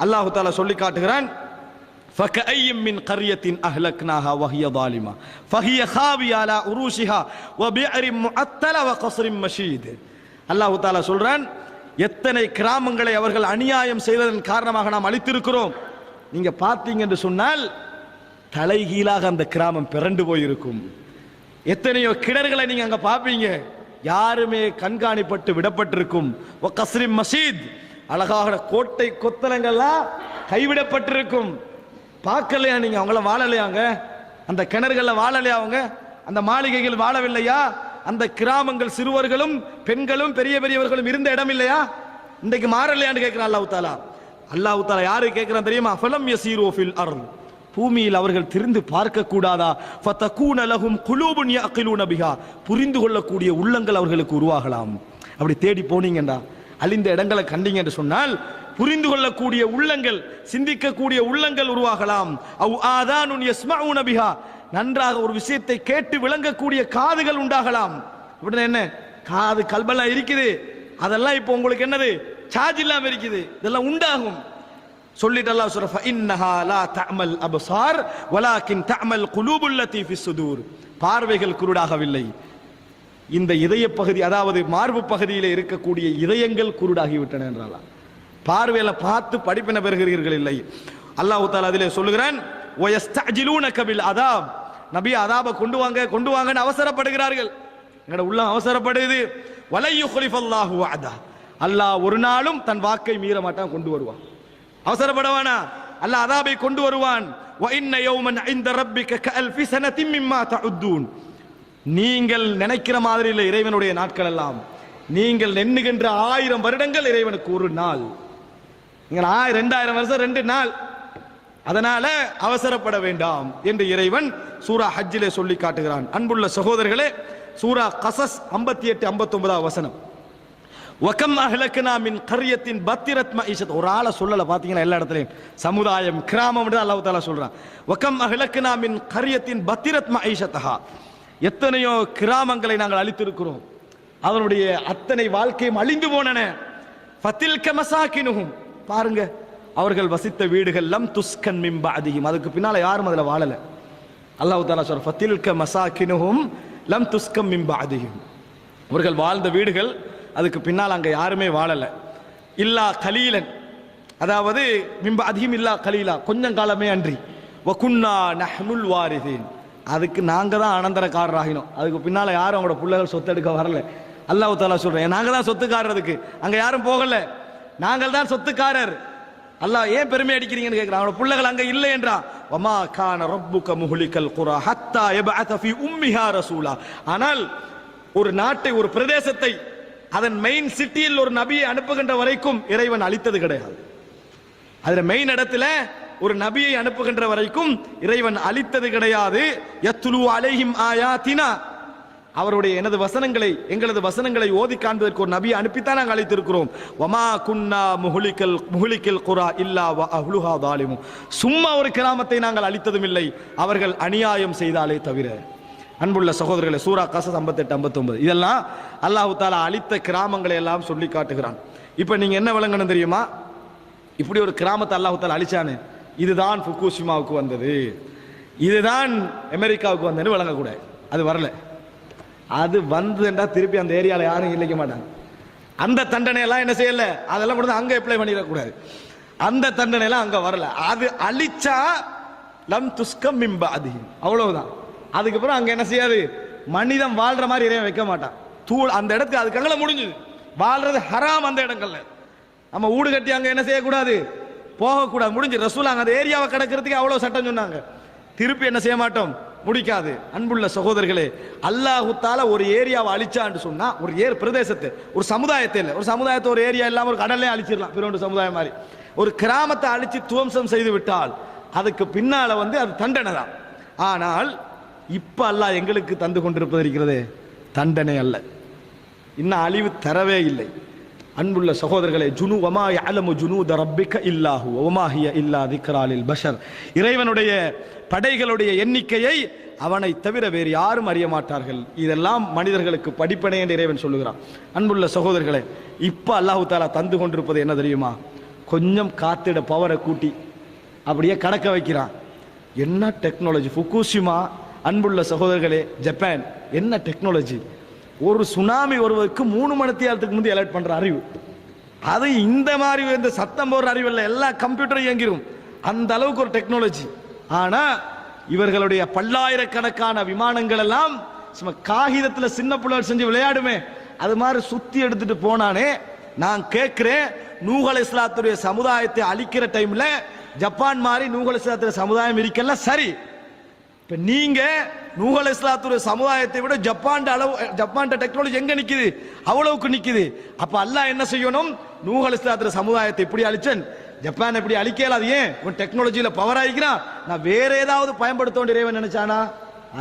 அல்லாஹ் தஆலா சொல்லி காட்டுகிறான், فَكَأَيٍّ مِّن قَرْيَةٍ أَهْلَكْنَاهَا وَهِيَ ظَالِمَةٌ فَهِيَ خَاوِيَةٌ عَلَى عُرُوشِهَا وَبِئْرٍ مُّعَطَّلَةٍ وَقَصْرٍ مَّشِيدٍ. அல்லாஹ் தஆலா சொல்றான், எத்தனை கிராமங்களை அவர்கள் அநியாயம் செய்ததன் காரணமாக நாம் அழித்திருக்கிறோம். நீங்க பார்த்தீங்க என்று சொன்னால் தலைகீழாக அந்த கிராமம் பிறண்டு போயிருக்கும். எத்தனையோ கிணறுகளை நீங்க அங்க பார்ப்பீங்க, யாருமே கண்காணிப்பட்டு விடப்பட்டிருக்கும். கஸ்ரிம் மசீத், அழகாக கோட்டை கொத்தளங்கள்லாம் கைவிடப்பட்டிருக்கும். பார்க்கலையா நீங்க? அவங்கள வாழலையாங்க? அந்த கிணறுகள்ல வாழலையா அவங்க? அந்த மாளிகைகள் வாழவில்லையா? அந்த கிராமங்கள் சிறுவர்களும் பெண்களும் பெரிய பெரியவர்களும் இருந்த இடம் இல்லையா? இன்றைக்கு மாறலையான்னு கேட்கிறான் அல்லாஹ் தாலா. அல்லாஹ் தாலா யாரு கேட்கிறான் தெரியுமா? ஃபலம் யஸீரு ஃபில் அர்த், பூமியில் அவர்கள் திரிந்து பார்க்க கூடாதா? ஃபதகூன லஹும் குலூபுன் யஅகிலூன பிஹா, புரிந்து கொள்ளக்கூடிய உள்ளங்கள் அவர்களுக்கு உருவாகலாம். அப்படி தேடி போனீங்கடா, அழிந்த இடங்களை கண்டீங்க என்று சொன்னால் புரிந்து கொள்ளக்கூடிய உள்ளங்கள், சிந்திக்கக்கூடிய உள்ளங்கள் உருவாகலாம். அவ் ஆதானுன் யஸ்மஊன பிஹா, நன்றாக ஒரு விஷயத்தை கேட்டு விளங்கக்கூடிய காதுகள் உண்டாகலாம். அப்படின்னா என்ன? காது கல்பெல்லாம் இருக்குது, அதெல்லாம் இப்போ உங்களுக்கு என்னது? சார்ஜ் இல்லாம இருக்குது. இதெல்லாம் உண்டாகும். சொல்லிட்டு அல்லாஹ் சொல்ற, இன்னஹா லா தஅமல் அப்சார் வலாக்கின் தஅமல் குலூபுல் லதீ ஃபிஸ் சுதூர், பார்வைகள் குருடாகவில்லை, இந்த இதய பகுதி, அதாவது மார்பு பகுதியிலே இருக்கக்கூடிய இதயங்கள் குருடாகிவிட்டன என்றாலாம். பார்வையில பார்த்து படிப்பின பெறுகிறீர்கள் இல்லை. அல்லாஹ் தஆலா அதிலே சொல்லுகிறான், வயஸ்தஅஜிலூனக பில் அதாப், நபி அதாபை கொண்டு வாங்க கொண்டு வாங்கன்னு அவசரப்படுகிறார்கள். எங்கட உள்ள அவசரப்படுது. வலை யுக்லிஃபல்லாஹு வஅதா, அல்லாஹ் ஒரு நாளும் தன் வாக்கை மீற மாட்டான், கொண்டு வருவான். அவசரப்படவானா, அல்லாஹ் அதாபை கொண்டு வருவான். வ இன்ன யௌமன் இன்த ரப்பிக கஅல்ஃபி ஸனத்தின் மிம்மா தஉத்தூன், நீங்கள் நினைக்கிற மாதிரி இல்லை இறைவனுடைய நாட்கள் எல்லாம். நீங்கள் எண்ணுகின்ற 1000 வருடங்கள் இறைவனுக்கு ஒரு நாள். நீங்கள் 2000 வருஷம் 2 நாள். அதனால அவசரப்பட வேண்டாம் என்று இறைவன் சூரா ஹஜ்ஜிலே சொல்லி காட்டுகிறான். அன்புள்ள சகோதரர்களே, சூரா கஸஸ் 58 59 வசனம், வகம் அஹ்லக்னா மின் கர்யத்தின் பத்திரத் மஈஷத், ஒரு ஆளை சொல்லல பாத்தீங்கன்னா எல்லா இடத்துலயும் சமுதாயம் கிராமம் என்று அல்லாஹ் தஆலா சொல்றான். வகம் அஹ்லக்னா மின் கர்யத்தின் பத்திரத் மஈஷத்தஹா, எத்தனையோ கிராமங்களை நாங்கள் அழித்திருக்கிறோம், அதனுடைய அத்தனை வாழ்க்கையும் அழிந்து போனன. ஃபதில்க மசாகினுஹும், பாருங்க அவர்கள் வசித்த வீடுகள் லம் துஸ்கன் மின் பஅதிஹிம், அதுக்கு பின்னால யாரும் அதுல வாழல. அல்லாஹ் தஆலா சொல்ற, ஃபதில்க மசாகினுஹும் லம் துஸ்கம் மின் பஅதிஹிம், அவர்கள் வாழ்ந்த வீடுகள் அதுக்கு பின்னால் அங்க யாருமே வாழல. இல்லா கலீலன், அதாவது மின் பஅதிஹிம் இல்லா கலீலா, கொஞ்சம் காலமே அன்றி. வகுன்னா நஹ்னுல் வாரிதீன், அதுக்கு நாங்க தான் அனந்தரக்காரராகினோம், அதுக்கு பின்னால யாரும் அவங்களோட பிள்ளைகள் சொத்து எடுக்க வரல. அல்லாஹ் தஆலா சொல்றேன், நாங்க தான் சொத்துக்காரருக்கு, அங்க யாரும் போகல, நாங்கள் தான் சொத்துக்காரர். அல்லாஹ் ஏன் பெருமை அடிக்கிறீங்கன்னு கேட்கிறான். அவனோட பிள்ளைகள் அங்க இல்லை என்றா. வமா கான ரப்புக முஹ்லிகல் குரா ஹத்தா யபஅத ஃபீ உம்மிஹா ரசூலா, ஆனால் ஒரு நாட்டை, ஒரு பிரதேசத்தை, அதன் மெயின் சிட்டியில் ஒரு நபியை அனுப்புகின்ற வரைக்கும் இறைவன் அழித்தது கிடையாது. அதுல மெயின் இடத்துல ஒரு நபியை அனுப்புகின்ற வரைக்கும் இறைவன் அழித்தது கிடையாது. யத்லு அலைஹிம் ஆயாத்தினா, அவருடைய எனது வசனங்களை, எங்களது வசனங்களை ஓதி காண்பதற்கு ஒரு நபியை அனுப்பித்தான் நாங்கள் அழைத்திருக்கிறோம். வமா குன்னா முஹ்லிகல் குரா இல்லா வ அஹ்லுஹா ஸாலிமூன், சும்மா ஒரு கிராமத்தை நாங்கள் அழித்ததும் இல்லை, அவர்கள் அநியாயம் செய்தாலே தவிர. அன்புள்ள சகோதரர்களே, சூரா கஸஸ் 58 59 இதெல்லாம் அல்லாஹ் தஆலா அழித்த கிராமங்களை எல்லாம் சொல்லி காட்டுகிறான். இப்போ நீங்க என்ன விளங்கணும் தெரியுமா? இப்படி ஒரு கிராமத்தை அல்லாஹ் தஆலா அழிச்சானே, இதுதான் ஃபுகுஷிமாவுக்கு வந்தது, இதுதான் அமெரிக்காவுக்கு வந்ததுன்னு விளங்கக்கூடாது. அது வரல, அது வந்ததுன்றா திருப்பி அந்த ஏரியாவில் யாரும் இல்லைக்க மாட்டாங்க. அந்த தண்டனை எல்லாம் என்ன செய்யல, அதெல்லாம் கூட அங்க அப்ளை பண்ணிடக்கூடாது. அந்த தண்டனை எல்லாம் அங்க வரல. அது அழிச்சா லம் துஸ்கம் மின் பஅதிஹிம், அவ்வளவுதான். அதுக்கப்புறம் அங்க என்ன செய்யாது, மனிதன் வாழ்ற மாதிரி இறைவன் வைக்க மாட்டான். தூள் அந்த இடத்துக்கு அதுக்காக முடிஞ்சது. வாழ்றது ஹராம் அந்த இடங்கள்ல. நம்ம ஊடு கட்டி அங்க என்ன செய்யக்கூடாது, போகக்கூடாது, முடிஞ்சு. ரசூல் அங்க அந்த ஏரியாவை கடக்கிறதுக்கு அவ்வளவு சட்டம் சொன்னாங்க. திருப்பி என்ன செய்ய மாட்டோம், முடிக்காது. அன்புள்ள சகோதரர்களே, அல்லாஹ் தஆலா ஒரு ஏரியாவை அழிச்சான்னு சொன்னா, ஒரு பிரதேசத்தை, ஒரு சமுதாயத்தை இல்லை, ஒரு சமுதாயத்தை, ஒரு ஏரியா இல்லாம ஒரு கடல்லே அழிச்சிடலாம், பிறோண்டு சமுதாயம் மாதிரி. ஒரு கிராமத்தை அழிச்சு துவம்சம் செய்து விட்டால் அதுக்கு பின்னால அது தண்டனை தான். ஆனால் இப்ப அல்லாஹ் எங்களுக்கு தந்து கொண்டிருப்பது இருக்கிறது தண்டனை அல்ல, இன்னும் அழிவு தரவே இல்லை. அன்புள்ள சகோதரர்களே, ஜுனு வமா யஅலமு ஜுனூத ரப்பிக இல்லாஹு வமா ஹிய இல்லா திக்ரா லில் பஷர், இறைவனுடைய படைகளுடைய எண்ணிக்கையை அவனை தவிர வேறு யாரும் அறிய மாட்டார்கள். இதெல்லாம் மனிதர்களுக்கு படிப்பனை என்று இறைவன் சொல்லுகிறான். அன்புள்ள சகோதரர்களே, இப்ப அல்லாஹ் தஆலா தந்து கொண்டிருப்பது என்ன தெரியுமா? கொஞ்சம் காத்திட பவரை கூட்டி அப்படியே கடக்க வைக்கிறான். என்ன டெக்னாலஜி! ஃபுகுஷிமா, அன்புள்ள சகோதரர்களே, ஜப்பான் என்ன டெக்னாலஜி! ஒரு சுனாமி வருவதற்கு 3 மணி நேரத்துக்கு முந்தைய அலர்ட் பண்ற அறிவு. அது இந்த மாதிரி இந்த சத்தம் போடுற அறிவு இல்லை, எல்லா கம்ப்யூட்டரும் இயங்கிரும், அந்த அளவுக்கு ஒரு டெக்னாலஜி. ஆனா இவர்களுடைய பல்லாயிரக்கணக்கான விமானங்கள் எல்லாம் சும்மா காகிதத்தில் சின்ன பிள்ளைகள் செஞ்சு விளையாடுமே அது மாதிரி சுத்தி எடுத்துட்டு போனானே. நான் கேட்கிறேன், நூஹ் அலைஹிஸ்ஸலாத்துடைய சமுதாயத்தை அழிக்கிற டைம்ல ஜப்பான் மாதிரி நூஹ் அலைஹிஸ்ஸலாத்துடைய சமுதாயம் இருக்கல, சரி. இப்ப நீங்க நூஹ் அலைஹிஸ்ஸலாத்துடைய சமுதாயத்தை விட ஜப்பான் டெக்னாலஜி எங்க நிக்குது? அவ்வளவுக்கு நிக்குது. அப்ப அல்லாஹ் என்ன செய்யணும்? நூஹ் அலைஹிஸ்ஸலாத்துடைய சமுதாயத்தை இப்படி அழிச்சன், ஜப்பான் எப்படி அழிக்கலாது? ஏன்? உன் டெக்னாலஜியில பவர் ஆகிக்கிறான், நான் வேற ஏதாவது பயன்படுத்த வேண்டிய இறைவன் நினைச்சானா?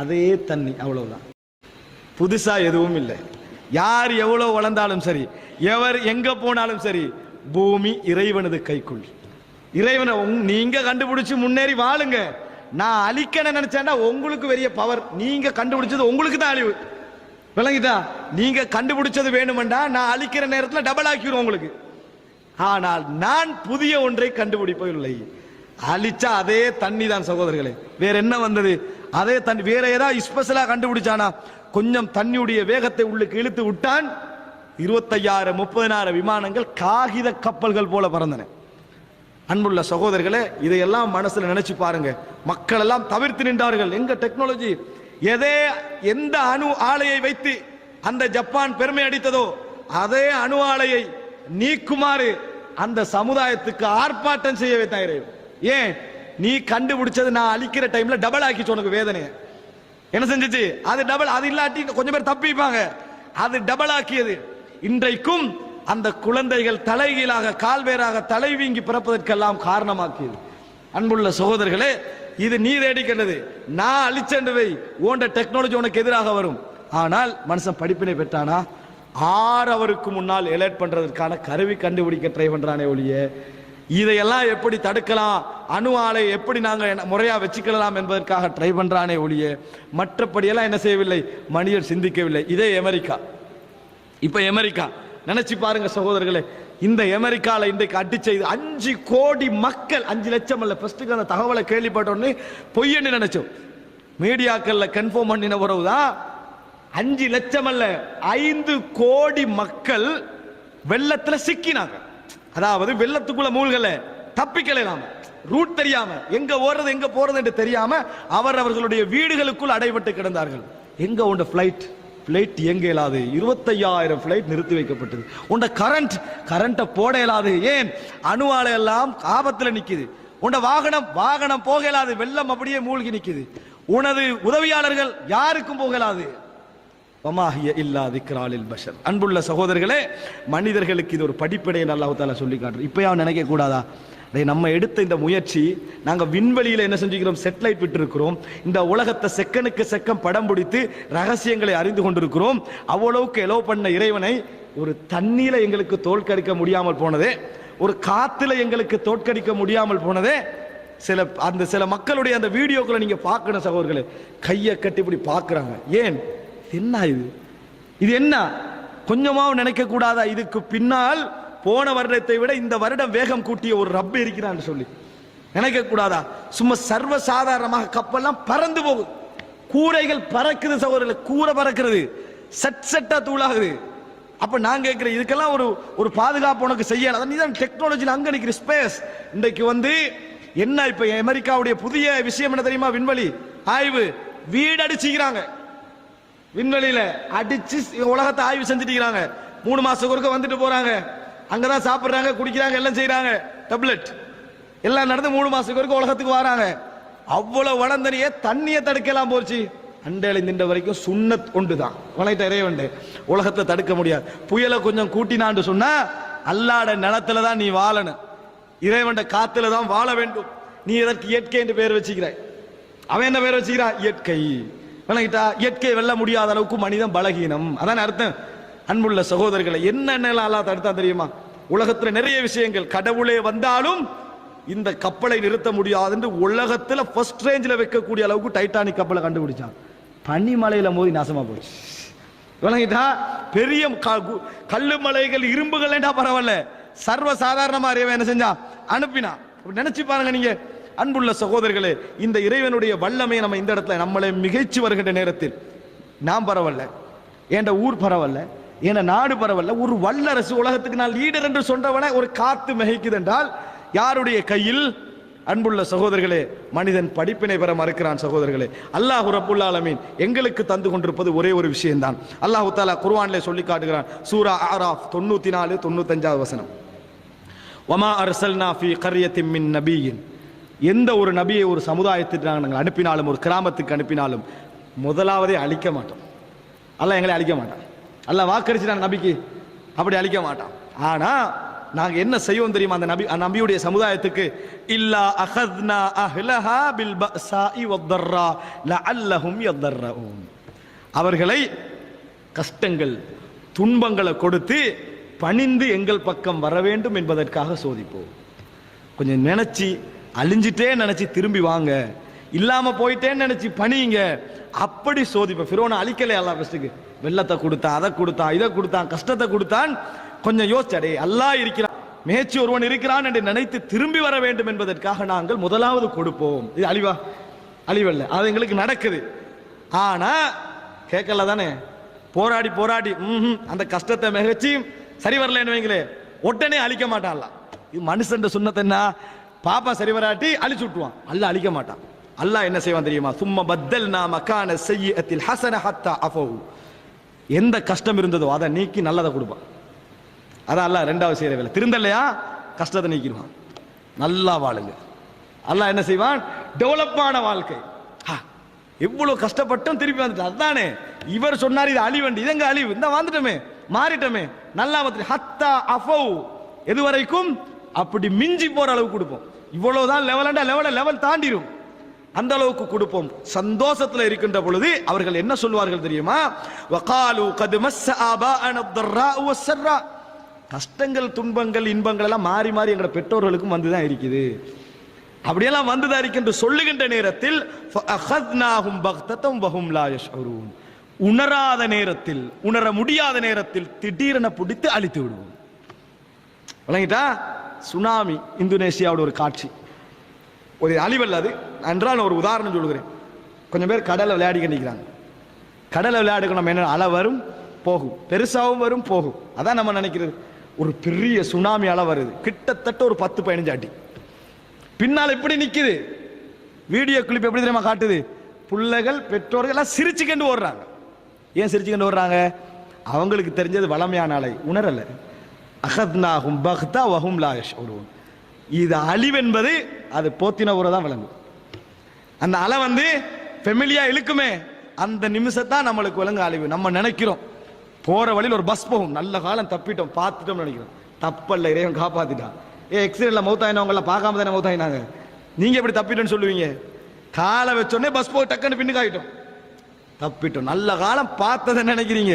அதே தண்ணி, அவ்வளவுதான். புதுசா எதுவும் இல்லை. யார் எவ்வளவு வளர்ந்தாலும் சரி, எவர் எங்க போனாலும் சரி, பூமி இறைவனது கைக்குள். இறைவனை நீங்க கண்டுபிடிச்சு முன்னேறி வாழுங்க. நான் அழிக்கணும் நினைச்சேன்னா உங்களுக்கு பெரிய பவர். நீங்க கண்டுபிடிச்சது உங்களுக்கு தான் அழிவு, விளங்கிட்டா? நீங்க கண்டுபிடிச்சது வேணுமெண்டா நான் அழிக்கிற நேரத்தில் டபுள் ஆக்கிடுவோம் உங்களுக்கு. ஆனால் நான் புதிய ஒன்றை கண்டுபிடிப்பதில்லை. அழிச்சா அதே தண்ணி தான் சகோதரர்களே, வேற என்ன வந்தது? அதே தண்ணி. வேற ஏதாவது ஸ்பெஷலா கண்டுபிடிச்சானா? கொஞ்சம் தண்ணியுடைய வேகத்தை உள்ளுக்கு இழுத்து விட்டான், 25,000-30,000 விமானங்கள் காகித கப்பல்கள் போல பறந்தன. அன்புள்ள சகோதரர்களே, இதையெல்லாம் மனசுல நினைச்சு பாருங்க. மக்கள் எல்லாம் தவிர்த்து நின்றார்கள். எங்க டெக்னாலஜி! எந்த அணு ஆலையை வைத்து அந்த ஜப்பான் பெருமை அடித்ததோ அதே அணு ஆலையை நீக்குமாறு அந்த சமுதாயத்துக்கு ஆர்ப்பாட்டம் செய்ய வைத்தாங்க. ஏன்? நீ கண்டுபிடிச்சது நான் அழிக்கிற டைம்ல டபுள் ஆக்கிச்சு உனக்கு வேதனை. என்ன செஞ்சிச்சு? அது டபுள். அது இல்லாட்டி கொஞ்சம் பேர் தப்பிப்பாங்க, அது டபுள் ஆக்கியது. இன்றைக்கும் அந்த குழந்தைகள் தலைகீழாக கால்வேராக தலைவீங்கி பிறப்பதற்கெல்லாம் காரணமாக்கியது. அன்புள்ள சகோதரர்களே, இது நீ தேடிக்கின்றது, நான் அழிச்சவை ஓண்ட டெக்னாலஜி உனக்கு எதிராக வரும். ஆனால் மனுஷன் படிப்பினை பெற்றானா? 6 அவருக்கு முன்னால் எலர்ட் பண்றதற்கான கருவி கண்டுபிடிக்க ட்ரை பண்றானே ஒழிய இதையெல்லாம் எப்படி தடுக்கலாம், அணு ஆலை எப்படி நாங்க முறையா வச்சுக்கலாம் என்பதற்காக ட்ரை பண்றானே ஒழிய மற்றபடியெல்லாம் என்ன செய்யவில்லை, மனிதர் சிந்திக்கவில்லை. இதே அமெரிக்கா. இப்ப அமெரிக்கா நினைச்சு பாருங்க சகோதரர்களே, இந்த அமெரிக்கால இன்றைக்கு அடிச்ச 5 கோடி மக்கள், 5 லட்சம் அல்ல. ஃபர்ஸ்ட்டுக்கு அந்த தகவலை கேள்விப்பட்டோன்னு பொய்யன்னு நினைச்சோம். மீடியாக்கள்ல கன்ஃபார்ம் பண்ணின உறவுதான் 5 லட்சம் அல்ல, 5 கோடி மக்கள் வெள்ளத்துல சிக்கினாங்க. அதாவது வெள்ளத்துக்குள்ள மூழ்கல, தப்பிக்கலாம், ரூட் தெரியாம, எங்க ஓடுறது எங்க போறது என்று தெரியாம அவர்களுடைய வீடுகளுக்குள் அடைபட்டு கிடந்தார்கள். எங்க உண்ட பிளைட் எங்க இயலாது, 25,000 பிளைட் நிறுத்தி வைக்கப்பட்டது. உண்ட கரண்ட போட இயலாது. ஏன்? அணு ஆலை எல்லாம் ஆபத்துல நிக்குது. உண்ட வாகனம் போக இயலாது, வெள்ளம் அப்படியே மூழ்கி நிக்குது. உனது உதவியாளர்கள் யாருக்கும் போக இயலாது. அன்புள்ள சகோதரர்களே, மனிதர்களுக்கு இது ஒரு படிப்படை அல்லாஹ் தஆலா சொல்லி காட்டுறார். இப்பயாவது நினைக்க கூடாதா? நம்ம எடுத்த இந்த முயற்சி, நாங்கள் விண்வெளியில் என்ன செஞ்சுக்கிறோம்? சேட்டலைட் விட்டு இருக்கிறோம். இந்த உலகத்தை செகண்டுக்கு செகண்ட் படம் பிடித்து ரகசியங்களை அறிந்து கொண்டிருக்கிறோம். அவ்வளவுக்கு எலோ பண்ண இறைவனை ஒரு தண்ணீர எங்களுக்கு தோற்கடிக்க முடியாமல் போனதே, ஒரு காத்துல எங்களுக்கு தோற்கடிக்க முடியாமல் போனதே. சில மக்களுடைய அந்த வீடியோக்களை நீங்க பார்க்கணும் சகோதரர்களே, கையை கட்டி இப்படி பார்க்கறாங்க. ஏன்? என்ன இது என்ன? கொஞ்சமாவும் நினைக்க கூடாதா? இதுக்கு பின்னால் போன வருடத்தை விட இந்த வருடம் வேகம் கூட்டிய ஒரு ரப்பு இருக்கிறான்னு சொல்லி நினைக்க கூடாதா? சும்மா சர்வ சாதாரணமாக கப்பெல்லாம் பறந்து போகுது, கூரைகள் பறக்குது சகோதரர்கள், கூரை பறக்கிறது, செட்டா தூளாகுது. அப்ப நான் கேட்கிறேன், இதுக்கெல்லாம் ஒரு பாதுகாப்பு உனக்கு செய்யலாம். நீதான் டெக்னாலஜியில் அங்க நிக்கிற ஸ்பேஸ். இன்றைக்கு என்ன இப்ப அமெரிக்காவுடைய புதிய விஷயம் என்ன தெரியுமா? விண்வெளி ஆய்வு. வீடு அடிச்சுக்கிறாங்க, விண்வெளியில அடிச்சு உலகத்தை ஆய்வு செஞ்சுட்டு 3 மாசத்துக்கு ஒருக்க வந்துட்டு போறாங்க. அங்கதான் சாப்பிடுறாங்க, குடிக்கிறாங்க, எல்லாம் செய்யறாங்க. டேப்லெட் எல்லாம் நடந்து 3 மாசத்துக்கு ஒருக்க உலகத்துக்கு வராங்க. அவ்வளவு வளர்ந்தனிய தண்ணியை தடுக்கலாம் போச்சு. அண்டையில நின்ற வரைக்கும் சுண்ணத் ஒன்றுதான் வளைட்ட இறைவன் உலகத்தை தடுக்க முடியாது. புயலை கொஞ்சம் கூட்டினான்னு சொன்னா அல்லாட நிலத்துல தான் நீ வாழணும், இறைவன் காத்துல தான் வாழ வேண்டும். நீ எதற்கு இயற்கை என்று பெயர் வச்சுக்கிறாய்? அவன் என்ன பெயர் வச்சுக்கிறான்? இயற்கை. இயற்கை வெல்ல முடியாத அளவுக்கு மனிதன் பலகீனம், அதான் அர்த்தம். அன்புள்ள சகோதரர்களை, என்னென்னலாம் அல்லாஹ் தடுத்தா தெரியுமா? உலகத்துல நிறைய விஷயங்கள். கடவுளே வந்தாலும் இந்த கப்பலை நிறுத்த முடியாது என்று உலகத்துல ஃபர்ஸ்ட் ரேஞ்சில் வைக்கக்கூடிய அளவுக்கு டைட்டானிக் கப்பலை கண்டுபிடிச்சான். பனிமலையில மோதி நாசமா போச்சு. பெரிய கல்லு மலைகள், இரும்புகள் பரவாயில்ல, சர்வ சாதாரணமா இறைவன் என்ன செஞ்சா அனுப்பினா. நினைச்சு பாருங்க நீங்க. அன்புள்ள சகோதரர்களே, இந்த இறைவனுடைய வல்லமை நம்ம இந்த இடத்துல நம்மளை மிகைச்சு வருகின்ற நேரத்தில் நாம் பரவாயில்ல, என் ஊர் பரவாயில்ல, என் நாடு பரவாயில்ல, ஒரு வல்லரசு உலகத்துக்கு நான் லீடர் என்று சொன்னவன ஒரு காத்து மிகைக்குது என்றால் யாருடைய கையில்? அன்புள்ள சகோதரர்களே, மனிதன் படிப்பினை பெற மறுக்கிறான். சகோதரர்களே, அல்லாஹ் ரப்புல் ஆலமீன் எங்களுக்கு தந்து கொண்டிருப்பது ஒரே ஒரு விஷயம்தான். அல்லாஹ் தஆலா குர்ஆனிலே சொல்லி காட்டுகிறான். சூரா ஆராஃப் 94 95வது வசனம். வமா அர்சல்னா ஃபீ கர்யத்தின் மின் நபியின், எந்த ஒரு நபியை ஒரு சமுதாயத்திற்கு நாங்கள் அனுப்பினாலும், ஒரு கிராமத்துக்கு அனுப்பினாலும் முதலாவதே அழிக்க மாட்டோம். அல்லாஹ் எங்களை அழிக்க மாட்டான். அல்லாஹ் வாக்களிச்சுட்டான் நபிக்கு, அப்படி அழிக்க மாட்டான். ஆனா நாங்க என்ன செய்வோம் தெரியுமா? அந்த நபியுடைய சமுதாயத்துக்கு இல்லா அஹத்னா அஹ்லஹா பில் பஸாஇ வத்தர்ரா லஅல்லஹும் யதர்ரூன், அவர்களை கஷ்டங்கள் துன்பங்களை கொடுத்து பணிந்து எங்கள் பக்கம் வர வேண்டும் என்பதற்காக சோதிப்போம். கொஞ்சம் நினைச்சு அழிஞ்சிட்டே நினைச்சு திரும்பி வாங்க, இல்லாம போயிட்டேன்னு நினைச்சு பணியுங்க, அப்படி சோதிப்போம். ஃபிரௌனை அழிக்கலே அல்லாஹ் ஃபர்ஸ்ட்டுக்கு. வெள்ளத்தை கொடுத்தான், அதை கொடுத்தான், இதை கொடுத்தான், கஷ்டத்தை கொடுத்தான். கொஞ்சம் யோசிச்சடே, அல்லாஹ் இருக்கிறான், மேய்ச்சி ஒருவன் இருக்கிறான் என்று நினைத்து திரும்பி வர வேண்டும் என்பதற்காக நாங்கள் முதலாவது கொடுப்போம். இது அழிவா? அழிவல்ல, அது எங்களுக்கு நடக்குது. ஆனா கேட்கல தானே, போராடி போராடி அந்த கஷ்டத்தை மிகச்சி சரி வரலன்னு வைங்களே, உடனே அழிக்க மாட்டான்ல. இது மனுஷன் சுன்னத்தை என்ன, பாப்பா சரி வராட்டி அழிச்சு விட்டுவான். அல்லாஹ் அழிக்க மாட்டான். அல்லாஹ் என்ன செய்வான் தெரியுமா? சும்ம பத்தல்னா மக்கான ஸய்யிஅத்தில் ஹஸன ஹத்தா அஃபு, எந்த கஷ்டம் இருந்ததோ அதை நீக்கி நல்லதை கொடுப்பான். அதான் அல்லாஹ் ரெண்டாவது செய்யற வேலை. திருந்தலையா, கஷ்டத்தை நீக்கிடுவான், நல்லா வாழுங்க. அல்லாஹ் என்ன செய்வான்? டெவலப்பான வாழ்க்கை. எவ்வளவு கஷ்டப்பட்டும் திருப்பி வந்துட்டு, அதுதானே இவர் சொன்னார் இது அழிவண்டி, இதங்க அழிவு, இந்த வந்துட்டோமே, மாறிட்டோமே, நல்லா வந்து ஹத்தா அஃபு, எது வரைக்கும்? அப்படி மிஞ்சி போற அளவுக்கு கொடுப்போம். இவ்வளவுதான் லெவல் தாண்டிரும், அந்த அளவுக்கு கொடுப்போம். சந்தோஷத்துல இருக்கின்ற பொழுது அவர்கள் என்ன சொல்வார்கள் தெரியுமா? வகாலு கத் மஸ்ஸ ஆபாஅன ضراء والسراء, கஷ்டங்கள் துன்பங்கள் இன்பங்கள் எல்லாம் மாறி மாறி எங்க பெற்றோர்களுக்கும் வந்துதான் இருக்குது, அப்படியெல்லாம் வந்துதான் இருக்கு என்று சொல்லுகின்ற நேரத்தில் ஃபஅഖذناهم بغتة وهم لا يشعرون, உணராத நேரத்தில், உணர முடியாத நேரத்தில் திடீரென பிடித்து அழித்து விடுவோம். விளங்கிட்டா? சுனாமி, இந்தோனேசியாவோட ஒரு காட்சி, ஒரு அழிவல்ல அது என்றால் ஒரு உதாரணம் சொல்லுகிறேன். கொஞ்சம் பேர் கடலை விளையாடி கண்டிக்கிறாங்க. கடலை விளையாடுக்கு நம்ம என்ன, அலை வரும் போகும், பெருசாகவும் வரும் போகும், அதான் நம்ம நினைக்கிறது. ஒரு பெரிய சுனாமி அலை வருது, கிட்டத்தட்ட ஒரு 10-15 அடி, பின்னால் இப்படி நிக்குது. வீடியோ கிளிப் எப்படி தெரியுமா காட்டுது? பிள்ளைகள் பெற்றோர்கள் எல்லாம் சிரிச்சுக்கண்டு ஓடுறாங்க. ஏன் சிரிச்சுக்கண்டு ஓடுறாங்க? அவங்களுக்கு தெரிஞ்சது வளமையான அலை, உணரல. அகத்னாஹும் பக்தா வஹும் லா யஷ்உரூன், இது அழிவென்பது அது போத்தின ஊரை தான் விளங்கும். அந்த அலை வந்து ஃபெமிலியா இழுக்குமே, அந்த நிமிஷத்தான் நம்மளுக்கு விளங்க அழிவு. நம்ம நினைக்கிறோம் போற வழியில் ஒரு பஸ் போகும், நல்ல காலம் தப்பிட்டோம் பார்த்துட்டோம் நினைக்கிறோம். தப்பல்ல, இறைவன் காப்பாத்திட்டான். எக்ஸிடென்ட்ல மௌத்தாயினவங்கள பார்க்காம தானே மௌத்தாயினாங்க. நீங்க எப்படி தப்பிட்டோன்னு சொல்லுவீங்க? காலை வச்சோடனே பஸ் போய் டக்குன்னு பின்னுக்கு ஆயிட்டோம், தப்பிட்டோம். நல்ல காலம் பார்த்ததை நினைக்கிறீங்க,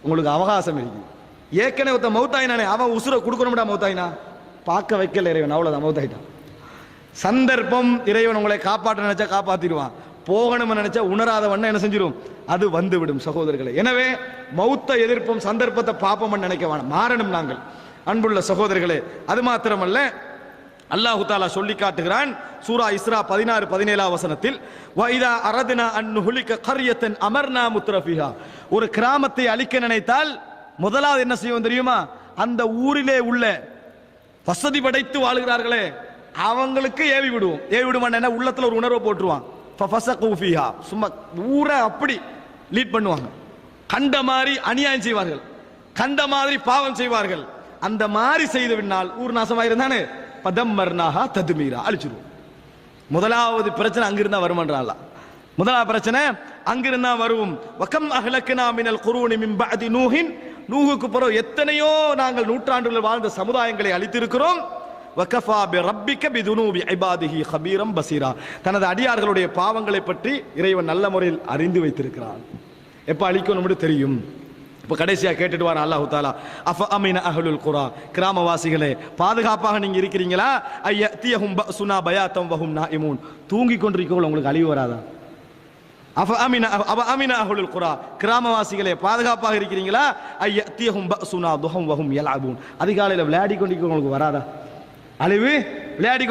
உங்களுக்கு அவகாசம் இருக்கு. ஏற்கனவே ஒருத்த மௌத்தாயினானே, அவன் உசுரை கொடுக்கணும்டா, மௌத்தாயினா பார்க்க வைக்கல இறைவன், அவ்வளவுதான், மௌத்தாயிட்டான். சந்தர்ப்பம் இறைவன் உங்களை காப்பாற்ற நினைச்சா காப்பாத்திடுவான், போகணும்னு நினைச்சா உணராதவண்ண என்ன செஞ்சிடும், அது வந்து விடும். சகோதரர்களை, எனவே மௌத்த எதிர்ப்பும் சந்தர்ப்பத்தை பாப்போம்னு நினைக்க வேணாம், மாறணும் நாங்கள். அன்புள்ள சகோதரர்களே, அது மாத்திரமல்ல, அல்லாஹு தஆலா சொல்லி காட்டுகிறான் சூரா இஸ்ரா 16-17 வசனத்தில், வைதா அரத்னா அன் நுஹ்லிக கர்யத்தன் அமர்னா முத்ரஃபிஹா, ஒரு கிராமத்தை அழிக்க நினைத்தால் முதலாவது என்ன செய்வோம் தெரியுமா? அந்த ஊரிலே உள்ள வசதி படைத்து வாழுகிறார்களே அவங்களுக்கு ஏவி விடுவோம். ஏவி விடுவான் என்ன, உள்ளத்துல ஒரு உணர்வை போட்டுருவான். ஃபஃபஸகு ஃபீஹா, சும்மா ஊரை அப்படி லீட் பண்ணுவாங்க. கண்ட மாதிரி அநியாயம் செய்வார்கள், கண்ட மாதிரி பாவம் செய்வார்கள். அந்த மாதிரி செய்து விட்டால் ஊர் நாசமாயிருந்தானே, பதம்மர்னாஹா தத்மீரா, அழிச்சிருவோம். முதலாவது பிரச்சனை அங்கிருந்தா வருமன்றால, முதலாவது பிரச்சனை அங்கிருந்தா வரும். வகம் அஹ்லக்னா மினல் குரூனி மின் பஅதி நூஹின், நூஹுக்கு பிறகு எத்தனையோ நாங்கள் நூற்றாண்டுகள் வாழ்ந்த சமுதாயங்களை அழித்திருக்கிறோம். வகஃபா பிரப்பிக பிதுனூபி இபாதிஹி கபீரம் பசீரா, தனது அடியார்களுடைய பாவங்களை பற்றி இறைவன் நல்ல முறையில் அறிந்து வைத்திருக்கிறான். எப்ப அழிக்கணும் தெரியும். இப்ப கடைசியா கேட்டுட்டு வர அல்லாஹ் தஆலா, அஃப அமின அஹ்லுல் குரா, கிராமவாசிகளே பாதுகாப்பாக நீங்க இருக்கிறீங்களா? ஐயத்தியஹும் பஸுனா பயாத்தம் வஹும் நாயிமூன், தூங்கி கொண்டிருக்கவங்க உங்களுக்கு அழிவு வராதா? அவ அமின அஹ்லுல் குரா, கிராமவாசிகளே பாதுகாப்பாக இருக்கிறீங்களா? ஐயத்தியஹும் பஸுனா துஹம் வஹும் யல்அபூன், அதிகாலையில் விளையாடி கொண்டிருக்கிறவங்களுக்கு வராதா அழிவு? விளையாடி